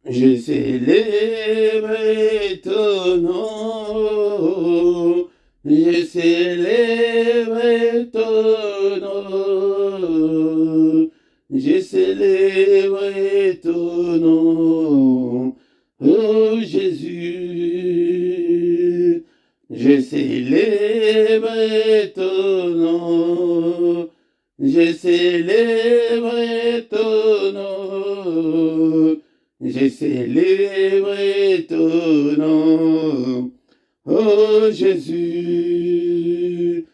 Je célèbre ton nom, je célèbre ton nom, je célèbre ton nom, oh Jésus. Je célèbre ton nom, je célèbre ton nom. Je célèbre ton nom, oh Jésus.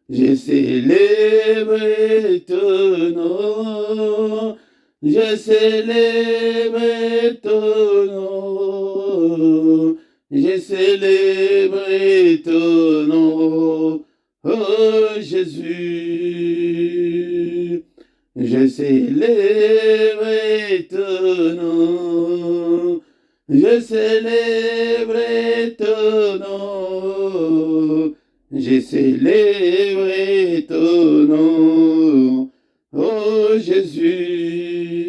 Je célèbre ton nom, je célèbre ton nom, je célèbre ton nom, oh Jésus. Je célèbre ton nom, je célèbre ton nom, je célèbre ton nom, oh Jésus.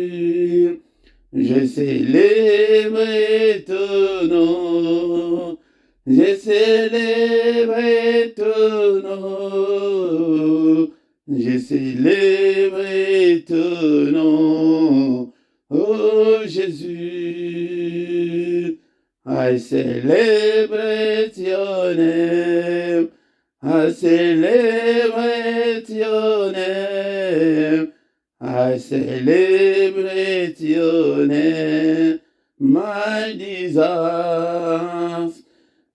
Je célèbre ton nom, je célèbre ton nom. Je célèbre ton nom, oh Jésus. I celebrate your name, I celebrate your name, I celebrate your name, my desires.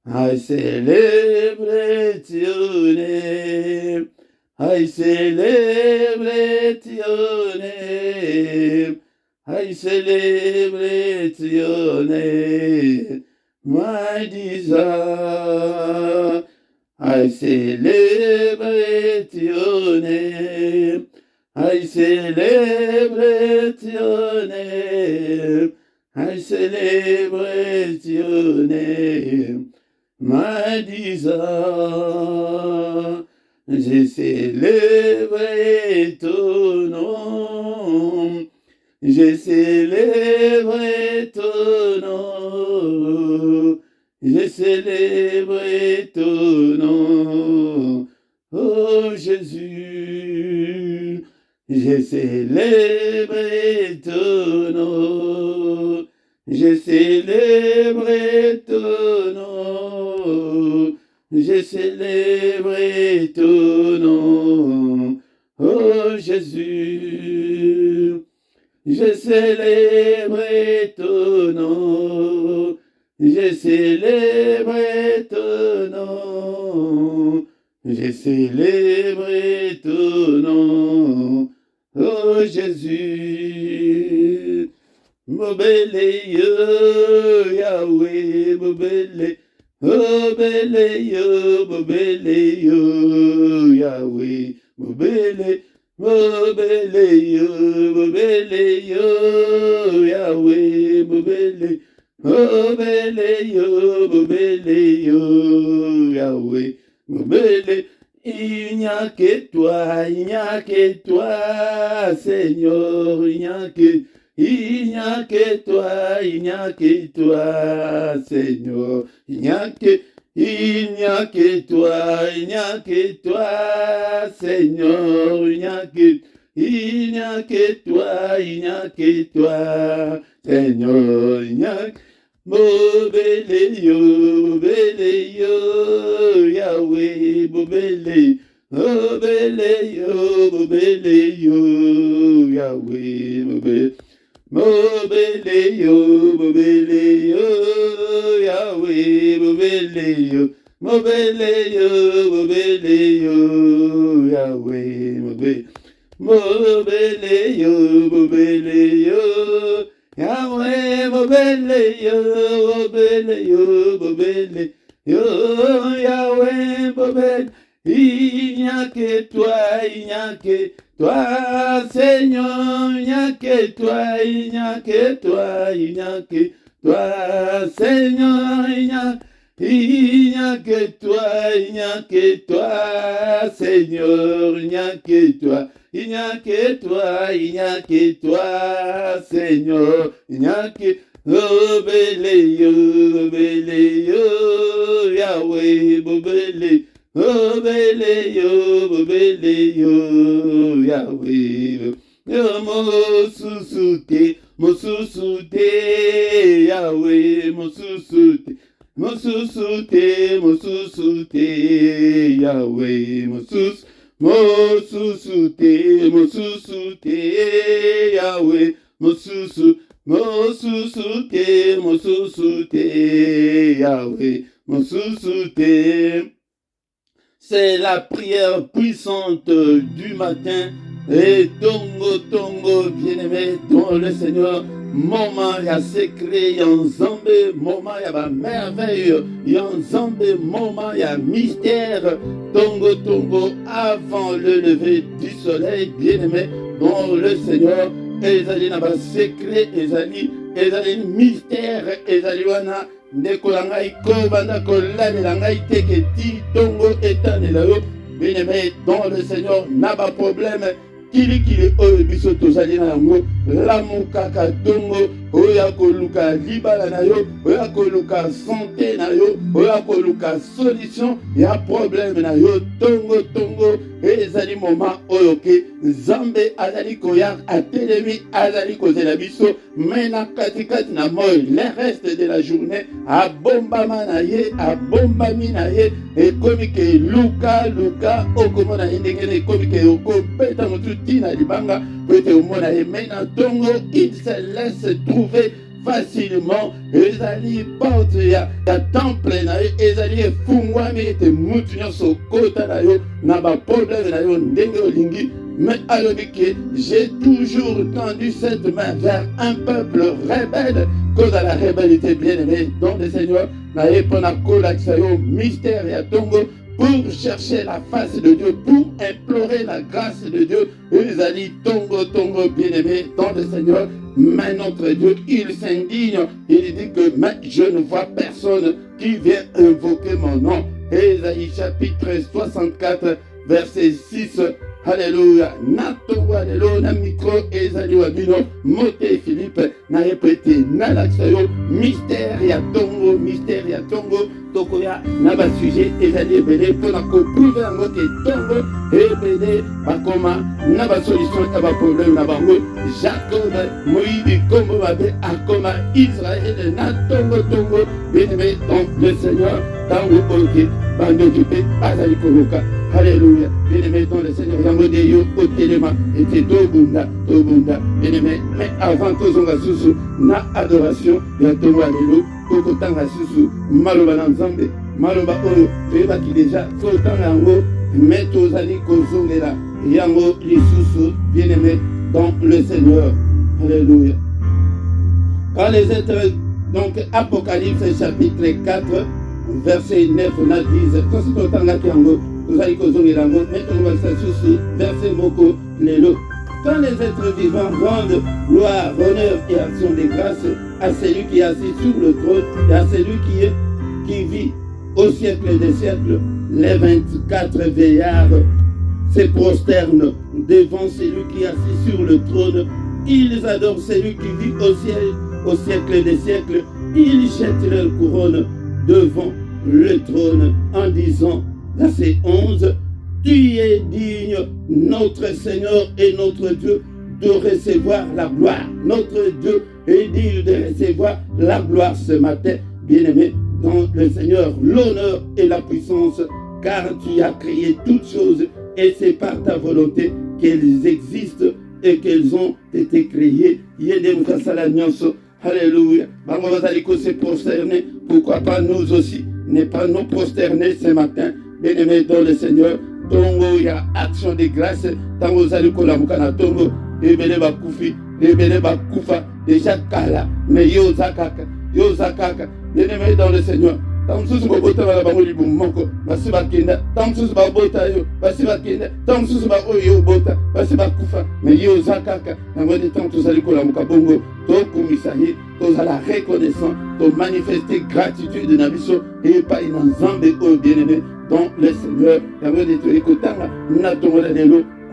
I celebrate your name, I celebrate your name, I celebrate your name, my desire. I celebrate your name, I celebrate your name, I celebrate your name, my desire. Je célèbre ton nom, je célèbre ton nom, je célèbre ton nom, oh Jésus. Je célèbre ton nom, je célèbre ton nom, je célèbre ton nom, oh Jésus. Je célèbre ton nom, je célèbre ton nom, je célèbre ton nom, oh Jésus. Mobile Yahweh, mobile. Mobile Yahweh, mobile Yahweh, mobile Yahweh, mobile. Il n'y a que toi, Seigneur, il n'y a que toi, il n'y a que toi, Seigneur. Il n'y a que toi, Seigneur. Il n'y a que toi, Seigneur. Il n'y a que Mobile Yahweh, mobile Yahweh, mobile Yahweh, mobile Yahweh, mobile Yahweh, mobile Yahweh, mobile. Il n'y a que toi, Seigneur, il n'y a que toi, Seigneur, il n'y a que toi, Seigneur, il n'y a que toi. Il n'y a que toi, Seigneur, il n'y a que obele yo, Yahweh, obele, obele yo, Yahweh. Mosusute, Yahweh, mosusute, Yahweh, mosusute, Yahweh, mosusute, Yahweh, mosusute. C'est la prière puissante du matin. Et tongo, bien-aimé, dans le Seigneur, moment ya secret, ya nzambe, moment ya merveille, ya nzambe, moment ya mystère, tongo, avant le lever du soleil, bien-aimé, dans le Seigneur, ezali na ba secret, ezali mystère, ezali wana, ndekola ngai kobanda kolamela ngai teke ti tongo etanela yo, bien-aimé, dans le Seigneur, n'a pas problème. Kili oyo biso tozali na yango lamukaka tongo oya koluka libala na yo oya koluka santé na yo oya koluka solution ya problème na yo tongo ezali moment oyo ke Nzambe azali koya atelemi azali kozela biso mena katikati na moi le reste de la journée abombama na ye abombami na ye ekomi ke luka okomona ye ndenge ekomi ke okobeta motu tina libanga po ete omona ye mena tongo il se laisse trouver facilement ezali porte ya temple na yo ezali efungwami ete mutu nyonso kota na yo na baproblème na yo ndenge olingi. Mais alors que j'ai toujours tendu cette main vers un peuple rebelle, cause à la rébellité bien-aimée, donc le Seigneur n'a pas la mystère et à Tongo pour chercher la face de Dieu, pour implorer la grâce de Dieu. Ils ont dit Tongo bien-aimé, dans le Seigneur, mais notre Dieu, il s'indigne, il dit que mais je ne vois personne qui vient invoquer mon nom. Ésaïe chapitre 64, verset 6. Alléluia. Natongo alléluia na micro ezali wa bino mote Philippe na répété na laksayo mystère ya tongo tokoya na ba sujet ezali ebele pona ko prouver yango ke tongo ebele bakoma na ba solution ya ba problème na bango. Jacob Moïse kombo babe akoma Israël na tongo bien-aimé donc le Seigneur tango oke bando kipe azali koluka. Alléluia. Bien-aimé dans le Seigneur, Yamodeyo, Otelema, et Tobunda, bien-aimé, mais avant que Zonga Susu, na adoration, Yatongo Alléluia, Tokotanga Susu, Maloba Nanzambe, Maloba Oyo, Feba qui déjà, Kotanga Yango, mais Tozali Kozongela, Yango Lisusu, bien-aimé dans le Seigneur. Alléluia. Quand les êtres, donc Apocalypse chapitre 4, verset 9, on a dit, quand c'est Totanga Yango, quand les êtres vivants rendent gloire, honneur et action de grâce à celui qui est assis sur le trône et à celui qui vit au siècle des siècles, les 24 veillards se prosternent devant celui qui est assis sur le trône. Ils adorent celui qui vit au siècle des siècles. Ils jettent leur couronne devant le trône en disant, verset 11, tu es digne, notre Seigneur et notre Dieu, de recevoir la gloire. Notre Dieu est digne de recevoir la gloire ce matin, bien-aimé, dans le Seigneur, l'honneur et la puissance, car tu as créé toutes choses et c'est par ta volonté qu'elles existent et qu'elles ont été créées. Alléluia. Se prosterner, pourquoi pas nous aussi, ne pas nous prosterner ce matin. Bien-aimé dans le Seigneur, tongo ya action de grâce, tango zali kolamuka na tongo, ebele bakufi, ebele bakufa, déjà kala, mais yo zakaka, bien-aimé dans le Seigneur, tango susu babota bala bango libu moko, basi bakenda, tango susu babota yo, basi bakenda, tango susu ba oyo bota, basi bakufa, mais yo zakaka, tango de tango zali kolamuka bongo, to kumisahi, to zala reconnaissant, to manifester gratitude na biso, et pas une ensemble de bien-aimé dans le Seigneur.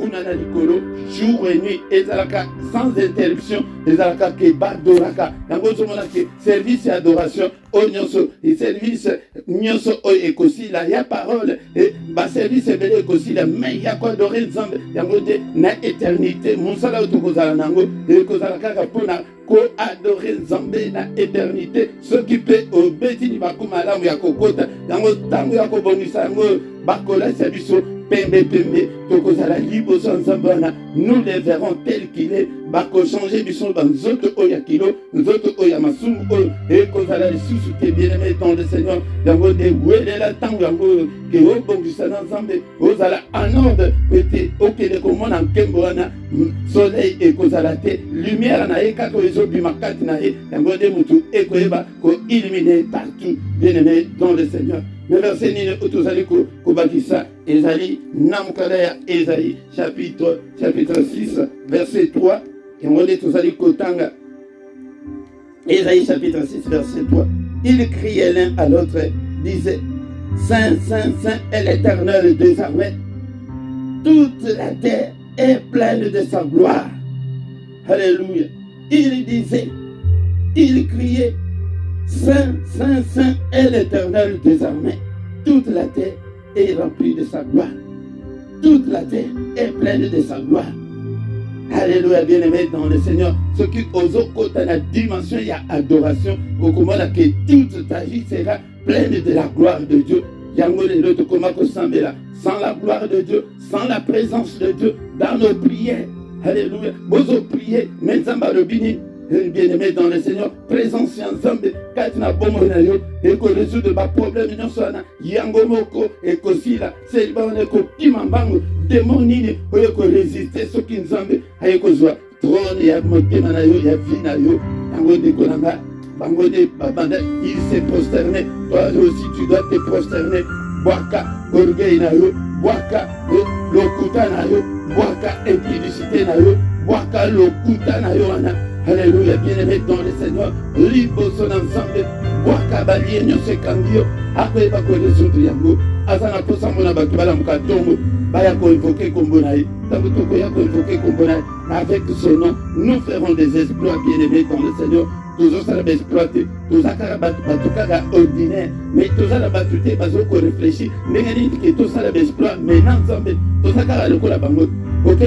kuna na likolo jour et nuit ezalaka sans interruption ezalaka ke badoraka yango ozomona ke service ya adoration oyo nyonso service nyonso oyo ekosila ya parole baservice ebele ekosila mais ya koadore nzambe yango nde na éternité mosala oyo tokozala nango ekozala kaka mpona koadore nzambe na éternité soki mpe obetini bakomalamu ya kokota yango ntango ya kobongisa yango bakolasa biso pembe tokozala liboso nzambe wana nous les verrons tel qu'il est bakochange biso banzoto oyo ya kilo nzoto oyo ya masumu oyo ekozala lisusu te bien-aimé dans le Seigneur yango nde welela ntango yango ke obongisa na nzambe ozala en ordre ete okende komona nkembo wana soleil ekozala te lumière na ye kaka ezobima kati na ye yango nde motu ekoyeba koillumine partout bien-aimé dans le Seigneur. Le verset nini otozali kobakisa ezali na mokala ya Esaïe chapitre 6 verset 3 yango nde tozali kotanga Esaïe chapitre 6 verset 3. Il criait l'un à l'autre, disait Saint, Saint, Saint est l'Éternel des armées. Toute la terre est pleine de sa gloire. Alléluia. Il disait, il criait Saint, Saint, Saint est l'Éternel des armées. Toute la terre est remplie de sa gloire. Toute la terre est pleine de sa gloire. Alléluia, bien-aimé dans le Seigneur. Ce qui aux dans la dimension, il y a adoration. Au comment que toute ta vie sera pleine de la gloire de Dieu. Sans la gloire de Dieu, sans la présence de Dieu dans nos prières. Alléluia. Vous priez, mais bien-aimé dans le Seigneur, présence ensemble, quand tu n'as pas mon aïe, et que résoudre ma problème, non seulement, Yangomoko, et que si là, c'est le bon écho, Kimambango, démonine, et que résister, ce qui nous envoie, et que soit, trône, il y a monté, manayo, il y a vinayo, Yango de Konanga, Bango de Babanda, il s'est prosterné, toi aussi tu dois te prosterner, Boaka, Orgueil nayo, Boaka, Lokuta nayo, Boaka, impudicité nayo, Boaka, Lokuta nayo, Alléluia, bien-aimé dans le Seigneur, libre son ensemble, Boaka, Balien, Yose Kandio, après Bako résoudre Yango, Azana Posamona Bakibala Mukatongo, Baya ko invoquer Kombonaï, Tabutoko ya ko invoquer Kombonaï, avec ce nom, nous ferons des exploits, bien-aimés dans le Seigneur. Toujours ça va exploiter, tout ça va ordinaire, mais tout ça va battre, parce qu'on réfléchit, mais il tout ça va exploiter, mais non, tout ça va le coup la banque. Ok,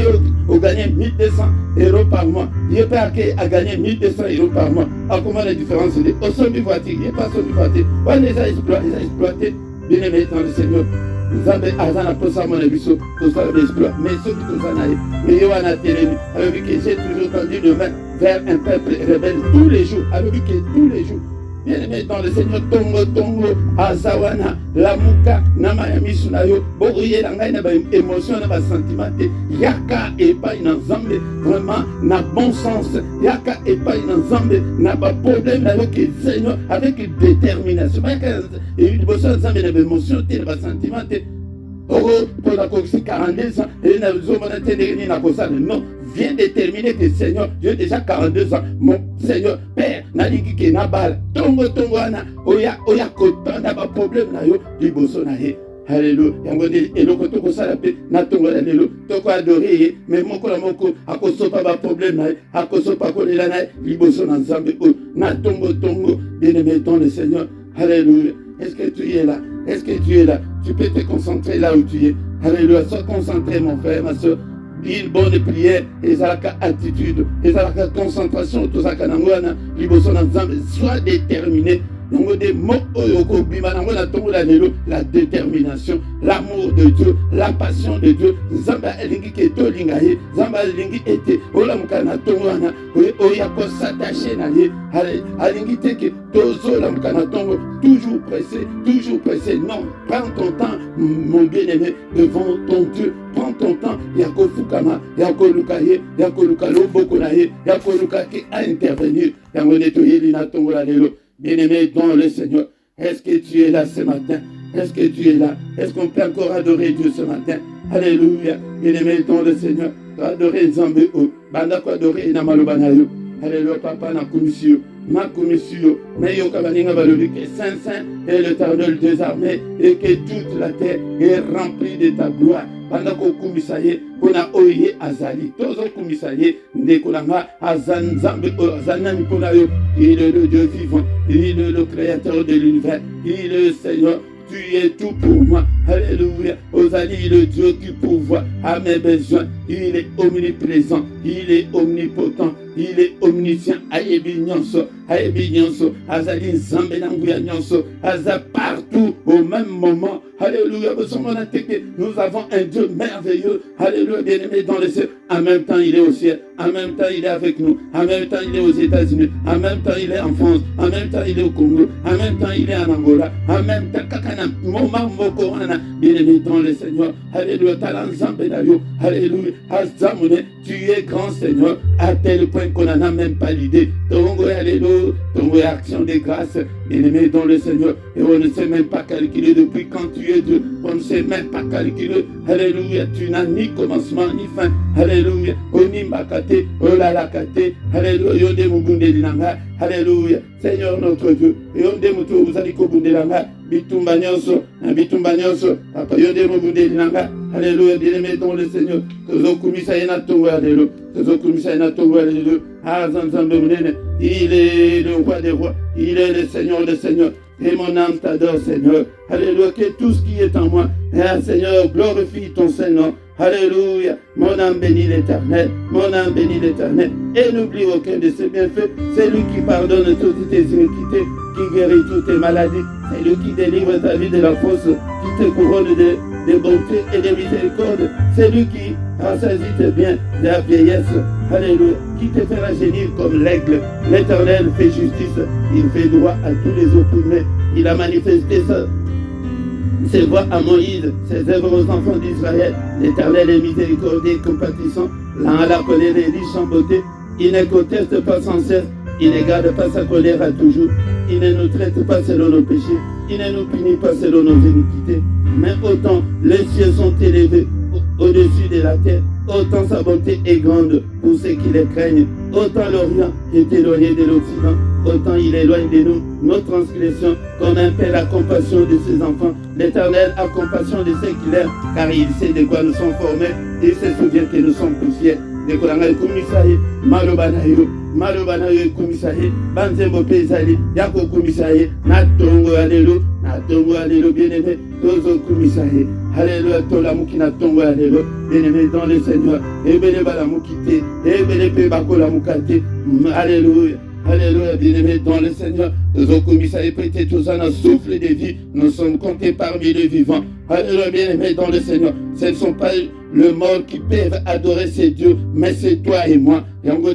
on gagne 1200 € par mois. Il n'est pas à gagner 1200 € par mois. Alors, comment la différence est? Au son du voiture, il n'y a pas son du voiture. On les a exploités, bien aimés dans le Seigneur. Nous avons Azana Possamon et Bissot, tout ça va exploiter. Mais ceux qui sont en aïe, mais il y a un télé, alors que j'ai toujours tendu de main vers un peuple rebelle tous les jours, alors que tous les jours. Bien-aimé dans le Seigneur, Tongo, Azawana, Lamuka, Namayami Sunayo, Bouriye, Langai, n'a pas émotion, n'a pas sentiment, Yaka et pas une ensemble, vraiment, n'a bon sens, Yaka et pas une ensemble, n'a pas problème avec le Seigneur, avec détermination. Et une bonne ensemble, n'a pas émotion, n'a pas sentiment, pour la coxie 42 ans, et n'a pas non. Viens déterminer que Seigneur, j'ai déjà 42 ans, mon Seigneur, Père, Naliki ke Nabal, Tongo Ana, Oya Kotan, n'a pas problème, Nayo, du Bosonaye. Alléluia. Yangoni, et le Kotoko Salapé, Natongo Lalo, Toko adoré, mais mon Kolamoko, à cause pas de problème, à cause pas de la naï, Liboson ensemble, Natongo Tongo, bien-aimé dans le Seigneur. Alléluia. Est-ce que tu es là? Est-ce que tu es là? Tu peux te concentrer là où tu es. Alléluia. Sois concentré, mon frère, ma soeur. Une bonne prière, et ça la attitude, et ça la concentration, tout ça kanangwana, liboson ensemble, sois déterminé. La détermination, l'amour de Dieu, la passion de Dieu. Zamba elingi keto lingaye, Zamba elingi ete, ola mukana tongwana, oya ko s'attacher na ye, alingi teke tozo la mukana tongo, toujours pressé. Non, prends ton temps, mon bien-aimé, devant ton Dieu. Prends ton temps, Yako Fukama, Yako Lukaye, Yako Lukalo Bokonaye, Yako Lukake à intervenir. Yango netoye lina tongola lelo. Bien-aimé dans le Seigneur, est-ce que tu es là ce matin? Est-ce que tu es là? Est-ce qu'on peut encore adorer Dieu ce matin? Alléluia. Bien-aimé dans le Seigneur, adorer Zambé, Banda ko adorer Namalobanayo. Alléluia, papa na komisio. ma commission, mais yo kabaninga balobi que Saint Saint est l'Éternel des armées et que toute la terre est remplie de ta gloire. Pendant qu'on kumisa ye, pona oye azali, tozo kumisa ye, ndekolanga azanzambe azanami pona yo, il est le Dieu vivant, il est le créateur de l'univers, il est le Seigneur. Tu es tout pour moi. Alléluia. Ozali, le Dieu qui pourvoit à mes besoins. Il est omniprésent. Il est omnipotent. Il est omniscient. Ayebi nyonso. Ayebi nyonso. Azali zambe nanguya nyonso. Aza partout au même moment. Alléluia. Nous avons un Dieu merveilleux. Alléluia. Bien-aimé dans le ciel. En même temps, il est au ciel. En même temps, il est avec nous. En même temps, il est aux États-Unis. En même temps, il est en France. En même temps, il est au Congo. En même temps, il est en Angola. En même temps, moment mokorana, bien-aimé dans le Seigneur. Alléluia. Alléluia. Azamune, tu es grand Seigneur, à tel point qu'on n'en a même pas l'idée. Tongo, alléluia. Tongo, action de grâce, bien-aimé dans le Seigneur. Et on ne sait même pas calculer depuis quand tu es Dieu. On ne sait même pas calculer. Alléluia. Tu n'as ni commencement ni fin. Alléluia. Oni makate, olalakate. Alléluia. Yonde mugunde linanga. Alléluia. Seigneur notre Dieu. Yonde mutu uzaliko bundelanga. Bitumba nyonso. Bitumba nyonso. Papa yonde mugunde linanga. Alléluia. Bien-aimé dans le Seigneur. Tozo kumisa ina tongo alléluia. Tozo kumisa ina tongo alléluia. Azanzambe munene. Il est le roi des rois. Il est le Seigneur des seigneurs. Et mon âme t'adore, Seigneur. Alléluia. Que tout ce qui est en moi, Seigneur, glorifie ton Seigneur. Alléluia. Mon âme bénit l'Éternel. Mon âme bénit l'Éternel. Et n'oublie aucun de ses bienfaits. C'est lui qui pardonne toutes tes iniquités, qui guérit toutes tes maladies. C'est lui qui délivre ta vie de la fosse, qui te couronne de bonté et de miséricorde. C'est lui qui rassasie tes biens de la vieillesse. Alléluia. Qui te fera gémir comme l'aigle. L'Éternel fait justice. Il fait droit à tous les opprimés. Il a manifesté ses voies à Moïse, ses œuvres aux enfants d'Israël. L'Éternel est miséricordieux et compatissant, lent à la colère et riche en beauté. Il ne conteste pas sans cesse, il ne garde pas sa colère à toujours. Il ne nous traite pas selon nos péchés, il ne nous punit pas selon nos iniquités. Mais autant les cieux sont élevés au-dessus de la terre, autant sa bonté est grande pour ceux qui les craignent. Autant l'Orient est éloigné de l'Occident, autant il éloigne de nous nos transgressions, comme un père a compassion de ses enfants. L'Éternel a compassion de ceux qui l'aiment, car il sait de quoi nous sommes formés, il se souvient que nous sommes poussière. De kolanga kumisaye malobanayo malobanayo kumisaye banzembo pesali yako kumisaye natongo alelo bien-aimé tozo kumisaye alléluia tola mukina tongo alelo bien-aimé dans le Seigneur ebele bala mukite ebele pe bakola mukate alléluia. Alléluia, bien-aimé dans le Seigneur. Nous commis à prêter tous un souffle de vie. Nous sommes comptés parmi les vivants. Alléluia, bien-aimé dans le Seigneur. Ce ne sont pas le mort qui peuvent adorer ces dieux, mais c'est toi et moi. Et on va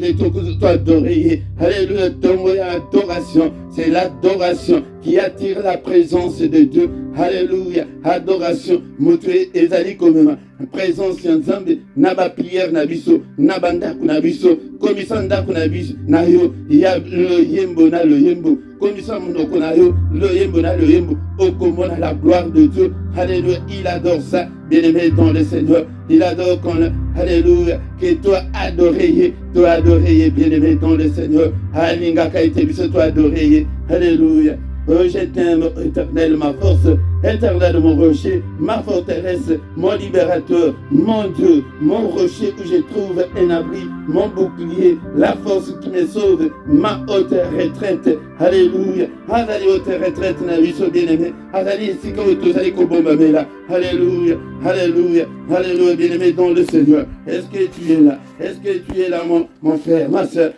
toi adorer. Alléluia, ton adoration. C'est l'adoration qui attire la présence de Dieu. Alléluia, adoration. Moutoué ezali comme présence Nzambe, naba prière na biso, nabanda kuna biso, komisanda kuna biso, na yo, ya le yembo na le yembo, komisa monoko na yo, le yembo na le yembo, okomona la gloire de Dieu. Alléluia, il adore ça, bien-aimé dans le Seigneur. Il adore qu'on, alléluia, que toi adoré, bien-aimé dans le Seigneur. Alinga kaite biso toi adoré, alléluia. Oh, je t'aime, Éternel, ma force, Éternel, mon rocher, ma forteresse, mon libérateur, mon Dieu, mon rocher où je trouve un abri, mon bouclier, la force qui me sauve, ma haute retraite. Alléluia. Azali haute retraite, na biso bien-aimé. Azali sika otozali kobomba mela. Alléluia. Alléluia. Alléluia, bien-aimé dans le Seigneur. Est-ce que tu es là? Est-ce que tu es là, mon frère, ma soeur?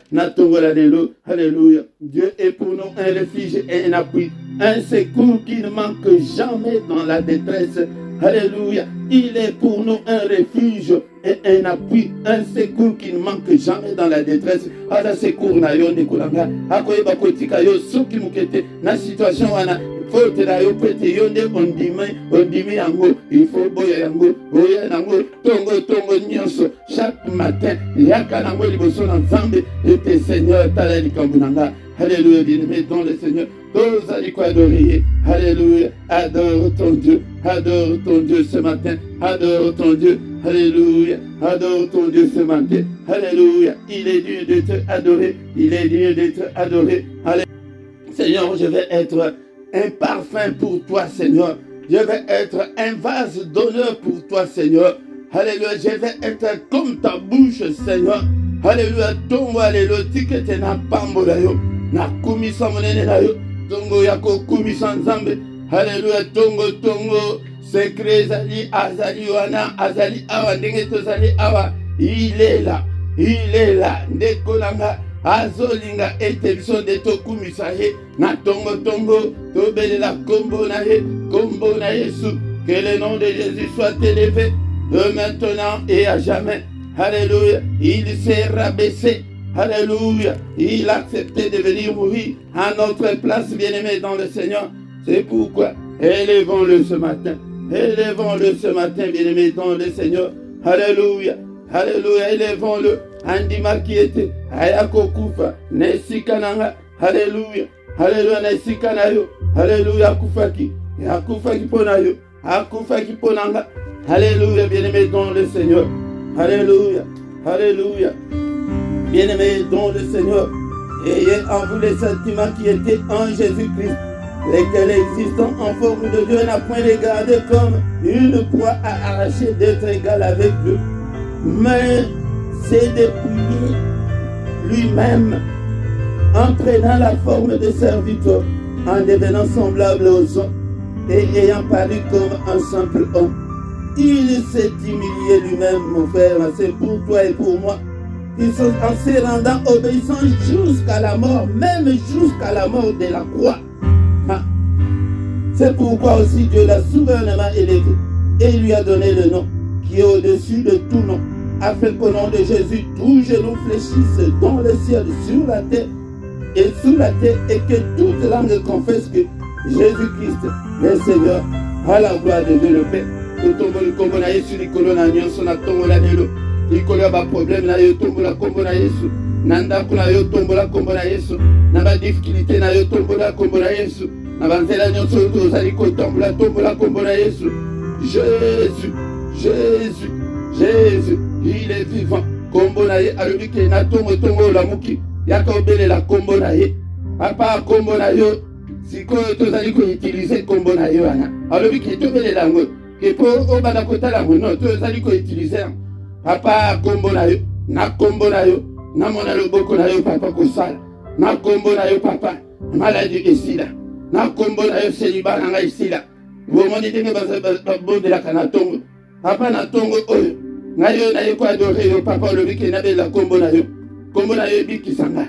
Alléluia. Dieu est pour nous un refuge et un appui, un secours qui ne manque jamais dans la détresse. Alléluia. Il est pour nous un refuge et un appui, un secours qui ne manque jamais dans la détresse. Ala secours na yo de kolanga. Akoyeba kotika yo soki mukete na situation wana. Faut te la yo pete yo nde ondimi yango. Il faut boya yango. Boya yango tongo nyonso. Chaque matin matin. Yakanango liboso na Nzambe et Seigneur talali kambunanga. Alléluia, bien-aimé dans le Seigneur. Tous allez quoi adorer. Alléluia. Adore ton Dieu. Adore ton Dieu ce matin. Adore ton Dieu. Alléluia. Adore ton Dieu ce matin. Alléluia. Il est digne de te adorer. Il est digne de te adorer. Alléluia. Seigneur, je vais être un parfum pour toi, Seigneur. Je vais être un vase d'honneur pour toi, Seigneur. Alléluia. Je vais être comme ta bouche, Seigneur. Alléluia. Tongo, alléluia. Tikete na pambo na yo. Na kumisa monene na yo. Tongo yako kumisa Nzambe. Alléluia. Tongo, tongo. Secret Zali, Azali, Wana, Azali, Awa, Ndenge Tozali, Awa. Il est là. Il est là. Ndekolanga. Azolinga ete biso de tokumisa ye na tongo tongo tobelela kombo na ye kombo na Yesu. Que le nom de Jésus soit élevé de maintenant et à jamais. Alléluia. Il s'est rabaissé. Alléluia. Il a accepté de venir mourir à notre place, bien-aimé dans le Seigneur. C'est pourquoi élevons-le ce matin. Élevons-le ce matin, bien-aimé dans le Seigneur. Alléluia. Alléluia. Élevons-le. Andima qui était ayako kufa nesikananga. Alléluia. Alléluia. Nesikanayo. Alléluia. Akufaki. Akufaki ponayo. Akufaki ponanga. Alléluia. Bien-aimé dans le Seigneur. Alléluia. Alléluia. Bien-aimé dans le Seigneur. Ayez en vous les sentiments qui étaient en Jésus-Christ, lesquels existant en forme de Dieu n'a point les gardé comme une proie à arracher d'être égal avec Dieu, mais c'est dépouillé lui-même en prenant la forme de serviteur, en devenant semblable aux hommes et ayant paru comme un simple homme. Il s'est humilié lui-même, mon frère, c'est pour toi et pour moi. En se rendant obéissant jusqu'à la mort, même jusqu'à la mort de la croix. C'est pourquoi aussi Dieu l'a souverainement élevé et lui a donné le nom qui est au-dessus de tout nom, afin qu'au nom de Jésus, tout genou fléchisse dans le ciel, sur la terre et sous la terre, et que toute langue confesse que Jésus-Christ est Seigneur, à la gloire de Dieu le Père. Totomboli kombo na Yesu likolo na nyonso na tongola lelo. Likolo ya ba problème na yo tombola kombo na Yesu. Na ndako na yo tombola kombo na Yesu. Na ba difficulté na yo tombola kombo na Yesu. Na ba nzela nyonso tozali kotambola tombola kombo na Yesu. Jésus, Jésus, Jésus, il est vivant. Kombo na ye alobi ke na tongo tongo la muki. Yaka obelela kombo na ye. Papa kombo na yo. Sikoyo tozali ko utiliser kombo na yo wana. Alobi ke tobelela ngo. Et pour obana kotala mono to ezali ko utiliser papa kombo na yo na kombo na yo na mona loboko na yo papa kosala na kombo na yo papa maladie esila na kombo na yo seliba na ngai esila bomoni ndenge babondelaka na tongo papa na tongo oyo ngai yo na ye ko adore yo papa olobiki nabela kombo na yo ebikisa nga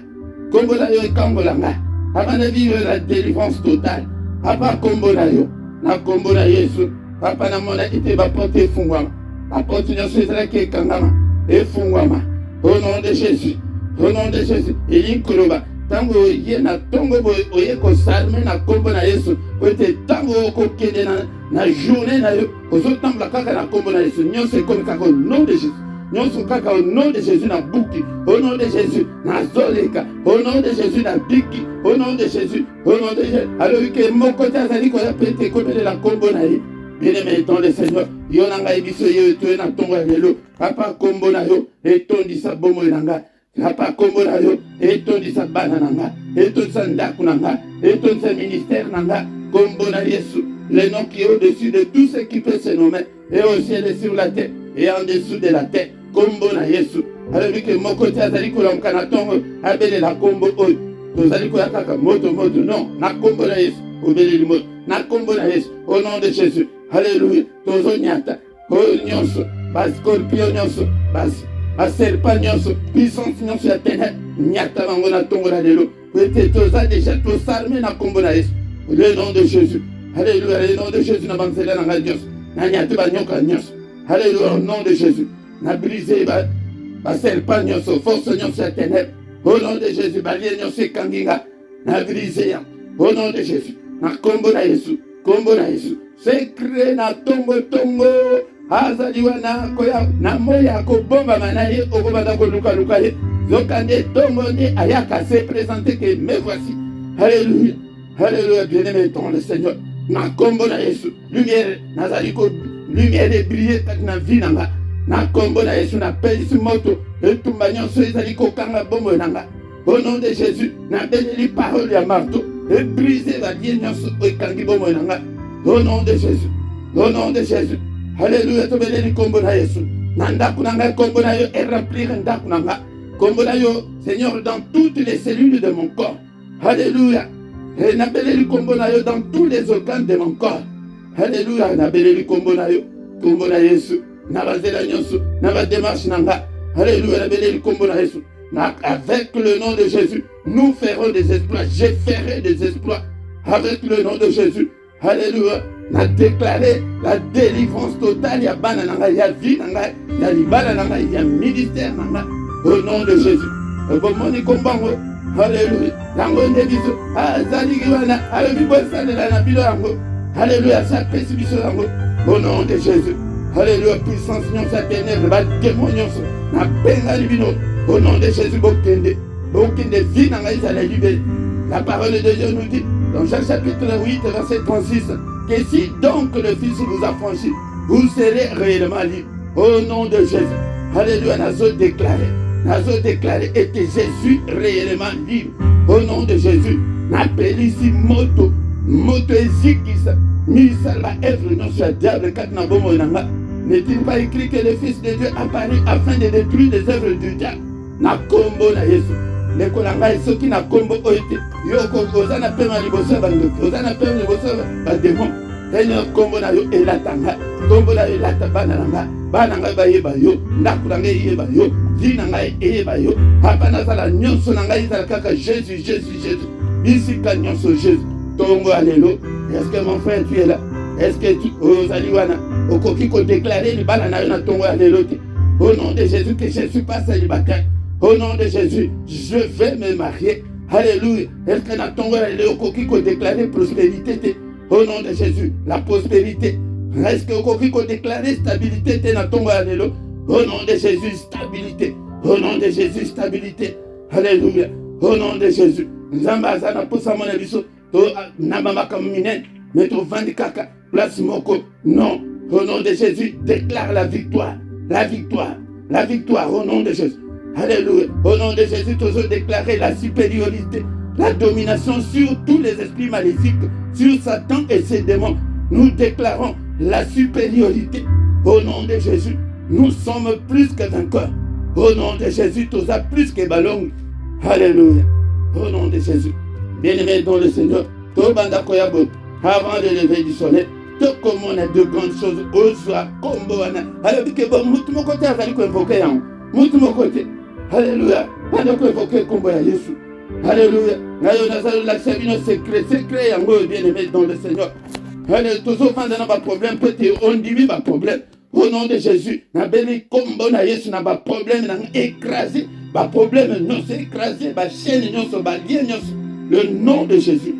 kombo na yo ekambola nga papa na vivre la délivrance totale papa kombo na yo na kombo na Yesu. Papa na mona ite ba porte efungwama. La porte nyonso ezalaki ekangama efungwama. Au nom de Jésus. Au nom de Jésus. Elinkoloba. Tango oye na tongo oye kosarme na kombo na Yesu. Oye tango okokende na journée na yo. Ozotambola kaka na kombo na Yesu. Nyonso ekomi kaka au nom de Jésus. Nyonso kaka au nom de Jésus na buki. Au nom de Jésus na zoleka. Au nom de Jésus na biki. Au nom de Jésus. Au nom de Jésus. Alors que mon côté azali koya pete komele la kombo na ye. Bien-aimé dans le Seigneur, yo nanga ebiso yo to na tongo ya lelo. Papa kombo na yo etondisa bomo nanga. Papa kombo na yo etondisa bana nanga. Etondisa ndaku nanga. Etondisa ministère nanga. Kombo na Yesu, le nom qui est au-dessus de tout ce qui peut se nommer, et au ciel et sur la terre, et en dessous de la terre. Kombo na Yesu. Alors que mon côté azali ko lamka na tongo abele la kombo oyo. Tozali ko yakaka moto non, na kombo na Yesu. Obele li moto. Na kombo na Yesu. Au nom de Jésus. Alléluia. Tozo nyata. Nyonso. Bas scorpion nyonso. Bas serpent nyonso. Puissance nyonso ya ténèbres. Nyata bango na tongo la lelo. Peut-être toza déjà to sarme na kombo na Yesu. Le nom de Jésus. Alléluia. Le nom de Jésus na banzela na nyonso. Na nyata ba nyoka nyonso. Alléluia. Au nom de Jésus. Na briser ba serpent nyonso. Force nyonso ya ténèbres. Au nom de Jésus. Ba lien nyonso kanginga. Na briser. Au nom de Jésus. Na kombo na Yesu. Kombo na Yesu. Secret na tongo tongo. azaliwana koya na moya ko bomba manaye okobanda ko luka luka ye zokande tongo ne ayaka se présenter que me voici. Alléluia. Alléluia, bien-aimé dans le Seigneur. Na kombo na Yesu lumière nazali ko lumière de briller na vie nanga. Na kombo na Yesu na pelisi moto etumba nyonso ezali ko kanga bombo nanga. Au nom de Jésus, na beleli parole ya marteau et briser la vie nyonso ekangi bombo nanga. Au nom de Jésus. Au nom de Jésus. Alléluia, to beleli kombo na Yesu. Nanda kunanga kombo na yo et remplir ndaku nanga. Kombo na yo, Seigneur, dans toutes les cellules de mon corps. Alléluia. Et na beleli kombo na yo dans tous les organes de mon corps. Alléluia, na beleli kombo na yo. Kombo na Yesu. Na bazela nyonso, na ba démarche nanga. Alléluia, na beleli kombo na Yesu. Avec le nom de Jésus, nous ferons des exploits. Je ferai des exploits avec le nom de Jésus. Alléluia. Na déclaré la délivrance totale. Il y a banananga, il y a vie, il y a libananga, il y a ministère. Au nom de Jésus. Bomoni kombango. Alléluia. Yango ndebiso. Azaligiwana. Alléluia. Na bilo yango. Alléluia. Ça pèse biso yango. Au nom de Jésus. Alléluia. Puissance non sa ténèbre. Ba démon nyonso. Na penga libino. Au nom de Jésus, bokende vie dans la libérée. La parole de Dieu nous dit, dans Jean chapitre 8, verset 36, que si donc le Fils vous a franchi, vous serez réellement libre. Au nom de Jésus. Alléluia, nazo déclaré, et que Jésus réellement libre. Au nom de Jésus, n'appelle ici moto ezikisa, misala œuvre non sur le diable, katna bomo nanga. N'est-il pas écrit que le Fils de Dieu apparut afin de détruire les œuvres du diable? Na kombo na Yesu. Nekola ngai soki na kombo oite. Yoko ozana pema liboso bandoki. Ozana pema liboso ba démon. Seigneur kombo na yo elatanga. Kombo na yo elata bana nanga. Bana ngai ba yeba yo. Ndaku na ngai yeba yo. Vie na ngai yeba yo. Hapa na sala nyonso na ngai sala kaka Jésus. Bisika nyonso Jésus. Tongo alléluia. Est-ce que mon frère tu es là? Est-ce que tu ozaliwana okoki ko déclarer li bana na yo na tongo alléluia? Au nom de Jésus que je suis pas célibataire. Au nom de Jésus, je vais me marier. Alléluia. Est-ce que dans ton coquille qu'on déclare prospérité? Au nom de Jésus, la prospérité. Est-ce que coquille qu'on déclare stabilité dans ton alléluia? Au nom de Jésus, stabilité. Au nom de Jésus, stabilité. Alléluia. Au nom de Jésus. Nzamba na posa mon abiso. To na mama kaminen. Mais to vandi kaka. Place moko. Non. Au nom de Jésus, déclare la victoire. La victoire. La victoire au nom de Jésus. Alléluia. Au nom de Jésus, nous avons déclaré la supériorité, la domination sur tous les esprits maléfiques, sur Satan et ses démons. Nous déclarons la supériorité. Au nom de Jésus, nous sommes plus que vainqueurs. Au nom de Jésus, nous sommes plus que ballons. Alléluia. Au nom de Jésus. Bien-aimés dans le Seigneur, avant de lever du soleil, tout comme on a de grandes choses, au soir, comme on a. Alors, que bon, mon côté, a fallu convoquer un. Mon côté. Alléluia. Pendant que évoquer combo à Jésus. Alléluia. Nayo nazalo la sabino secret yango bien-aimé dans le Seigneur. Alléluia. Toujours quand on a pas problème, peut-être on dit pas problème. Au nom de Jésus, na beli combo na Yesu na ba problème na écrasé, ba problème non c'est écrasé, ba chaîne non so ba lien non. Le nom de Jésus.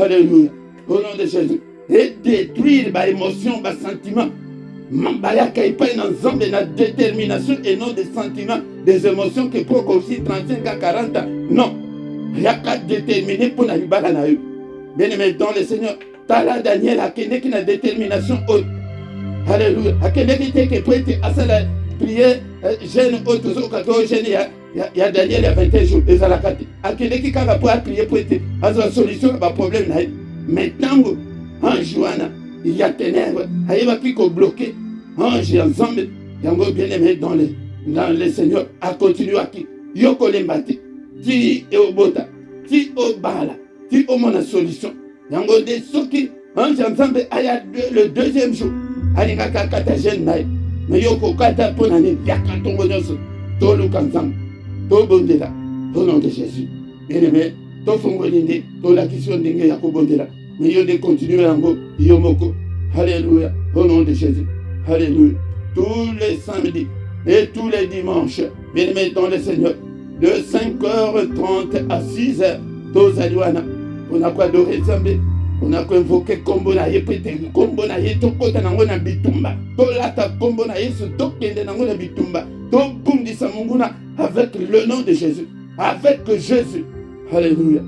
Alléluia. Au nom de Jésus. Et détruire ba émotion, ba sentiment. Mambayaka il paye dans zombe na détermination et non des sentiments, des émotions que pour aussi 35 à 40 ans. Non. Il y a qu'à déterminer pour la libérer na eux. Bien aimé dans le Seigneur, Tala Daniel a qu'une qui a détermination haute. Alléluia. A qu'une qui était peut être à ça la prière jeune haute au 14 jeune il y a Daniel il y a 21 jours et ça la carte. A qu'une qui a pas prier pour être à sa solution à problème là. Maintenant en Joanna il y a ténèbres, il va qui bloqué. Ange ensemble, yango bien aimé dans le Seigneur, à continuer à qui. Yoko lembate, ti et au bota, ti au bala, ti au mon solution. Yango de soki, ange ensemble, aya le deuxième jour. Alinga kata jeune naï. Mais yoko kata ponane, yaka tombo nyonso, to lukanzam, to bondela, au nom de Jésus. Bien aimé, to fongolinde, to la question dingue yako bondela. Mais yo de continuer yango, yomoko. Alléluia, au nom de Jésus. Alléluia. Tous les samedis et tous les dimanches, bien-aimés dans le Seigneur, de 5h30 à 6h, tous à Luana, on a quoi adorer Zambé. On a invoqué kombo na ye pete kombo na ye tokota nango na bitumba tolata kombo na Yesu tokende nango na bitumba tobundisa munguna avec le nom de Jésus, avec Jésus. Alléluia,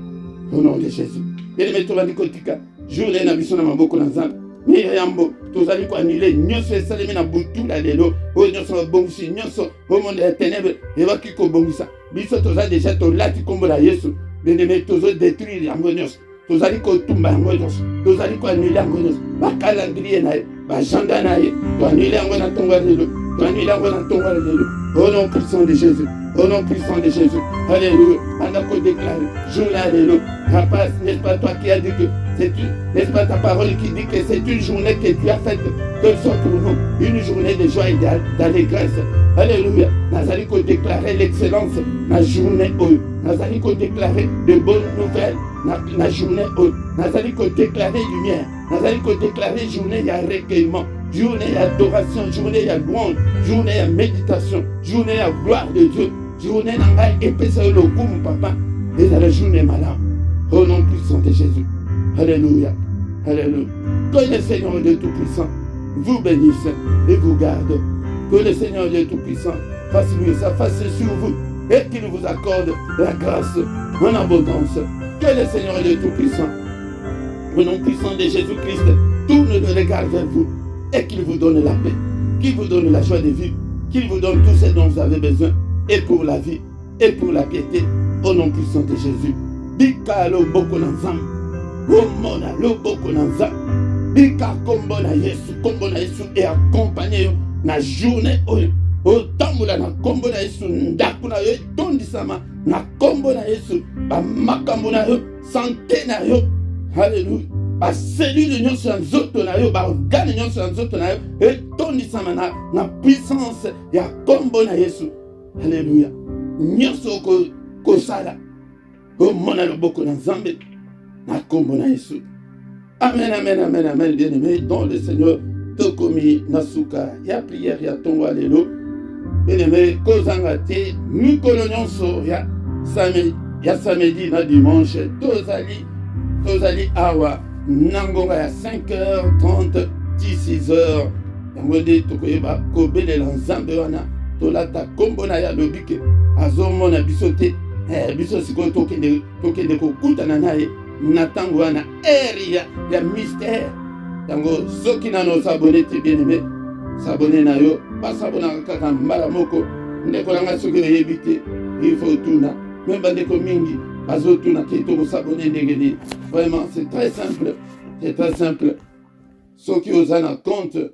au nom de Jésus. Bien-aimé tovandi kotika journée na biso na maboko na Nzambe mi yambo tozali ko annulé nyonso esalemi na butu la lelo oyo nyonso babongisi nyonso au monde ya ténèbres ebaki kobongisa biso toza déjà tolati kombo na Yesu. Bien-aimé tozo détruire yango nyonso tozali kotumba yango nyonso tozali koannule yango nyonso bakalandrie na ye bagenda na ye toannule yango na ntongo ya lelo toannule yango na ntongo ya lelo au nom puissant de Jésus, au nom puissant de Jésus. Alléluia. On a déclaré journée à lelo. N'est-ce pas toi qui as dit que n'est-ce pas ta parole qui dit que c'est une journée que Dieu a faite que soit pour nous une journée de joie et d'allégresse. Alléluia. Nazali ko déclarer l'excellence na journée oyo. Nazali ko déclarer de bonnes nouvelles na journée oyo. Nazali ko déclarer lumière. Nazali ko déclarer journée ya recueillement, journée ya adoration, journée ya louange, journée ya méditation, journée ya gloire de Dieu, journée nanga epesa le kumu papa et la journée malade. Au nom puissant de Jésus. Alléluia. Alléluia. Que le Seigneur Dieu Tout-Puissant vous bénisse et vous garde. Que le Seigneur Dieu Tout-Puissant fasse lui sa face sur vous et qu'il vous accorde la grâce en abondance. Que le Seigneur Dieu Tout-Puissant, au nom puissant de Jésus-Christ, tourne le regard vers vous et qu'il vous donne la paix, qu'il vous donne la joie de vivre, qu'il vous donne tout ce dont vous avez besoin et pour la vie et pour la piété. Au nom puissant de Jésus. Bika lo boko na Nzambe. Omona lo boko na Nzambe. Bika kombo na Yesu et accompagné na journée oyo. Otambola na kombo na Yesu ndaku na yo tondisama na kombo na Yesu ba makambo na yo santé na yo. Alléluia. Ba cellule nyonso ya nzoto na yo ba organe nyonso ya nzoto na yo etondisama na puissance ya kombo na Yesu. Alléluia. Nyonso kosala omona loboko na Nzambe na kombo na Yesu. Amen, amen, amen, amen, bien-aimé, dans le Seigneur tokomi nasuka ya prière ya tongo alelo. Bien-aimé, kozanga te mikolo nyonso ya samedi na dimanche tozali awa nangonga ya 5h30 16h yango nde tokoyeba kobelela Nzambe wana tolata kombo na ya lobike azomona biso te biso sikoyo tokende kokutana naye na ntango wana ere ya mystère yango soki nano sabone te bien-aimé sabone na yo basabonaka kaka mbala moko ndeko nanga soki oyebi te il faut tuna me bandeko mingi bazotuna ke tokosabone ndenge nini. Vraiment c'est très simple soki oza na compte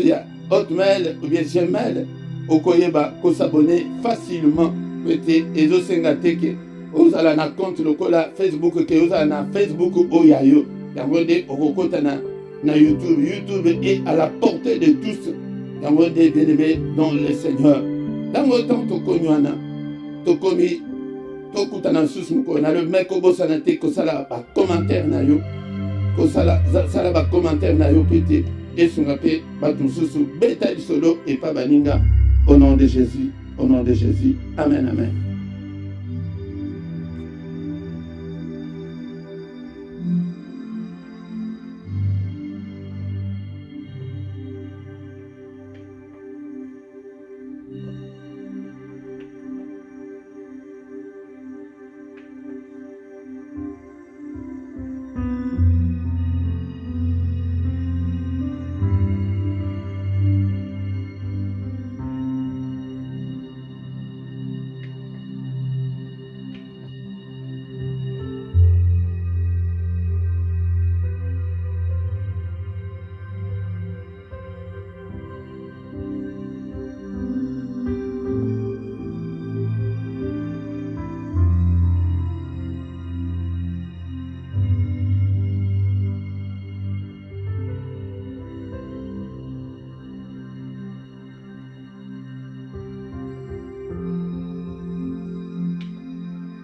ya Hotmail ou bien Gmail okoyeba kosabone facilement pete ezosenga te ke ozala na compte lokola Facebook ke ozala na Facebook oyayo yango nde okokota na YouTube est à la portée de tous yango nde bien-aimé dans le Seigneur yango tant tokonywana tokomi tokutana susu moko na le mec obosana te kosala ba commentaire na yo kosala ba commentaire na yo pete esunga pe bato susu beta lisolo et pas baninga au nom de Jésus, amen, amen.